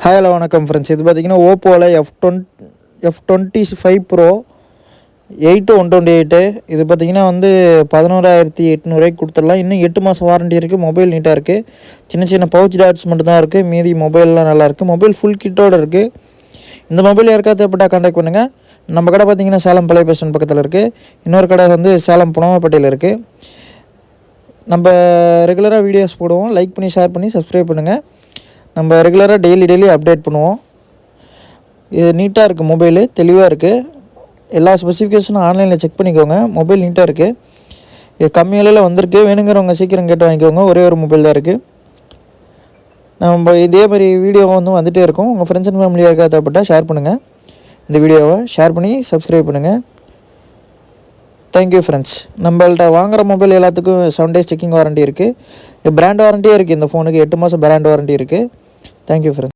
Hi hello வணக்கம் friends. இது பார்த்தீங்கன்னா ஓப்போவில் F25 ப்ரோ 8 128. இது பார்த்தீங்கன்னா வந்து 11,800 கொடுத்துடலாம். இன்னும் 8 மாதம் வாரண்டி இருக்குது. மொபைல் நீட்டாக இருக்குது. சின்ன சின்ன பவுச் டாட்ஸ் மட்டும் தான் இருக்குது. மீதி மொபைல்லாம் நல்லாயிருக்கு. மொபைல் ஃபுல் கிட்டோடு இருக்குது. இந்த மொபைல் யாருக்காவது தேவைப்பட்டால் கான்டாக்ட் பண்ணுங்கள். நம்ம கடை பார்த்தீங்கன்னா சேலம் பழைய பஸ் ஸ்டாண்ட் பக்கத்தில் இருக்குது. இன்னொரு கடை வந்து சேலம் புனவப்பட்டியில் இருக்குது. நம்ம ரெகுலராக வீடியோஸ் போடுவோம். லைக் பண்ணி ஷேர் பண்ணி சப்ஸ்கிரைப் பண்ணுங்கள். நம்ம ரெகுலராக டெய்லி அப்டேட் பண்ணுவோம். இது நீட்டாக இருக்குது. மொபைலு தெளிவாக இருக்குது. எல்லா ஸ்பெசிஃபிகேஷனும் ஆன்லைனில் செக் பண்ணிக்கோங்க. மொபைல் நீட்டாக இருக்குது. இது கம்மி விலையில் வந்திருக்கு. வேணுங்கிறவங்க சீக்கிரம் கேட்டு வாங்கிக்கோங்க. ஒரே ஒரு மொபைல் தான் இருக்குது. நம்ம இதே மாதிரி வீடியோ வந்து வந்துகிட்டே இருக்கும். உங்கள் ஃப்ரெண்ட்ஸ் அண்ட் ஃபேமிலியாக இருக்கா தேவைப்பட்டால் ஷேர் பண்ணுங்கள். இந்த வீடியோவை ஷேர் பண்ணி சப்ஸ்கிரைப் பண்ணுங்கள். Thank you friends. நம்மள்ட்ட வாங்குகிற மொபைல் எல்லாத்துக்கும் 7 days செக்கிங் வாரண்டி இருக்குது. பிராண்ட் வாரண்டியே இருக்குது. இந்த ஃபோனுக்கு 8 மாதம் பிராண்ட் வாரண்டி இருக்குது. Thank you friends.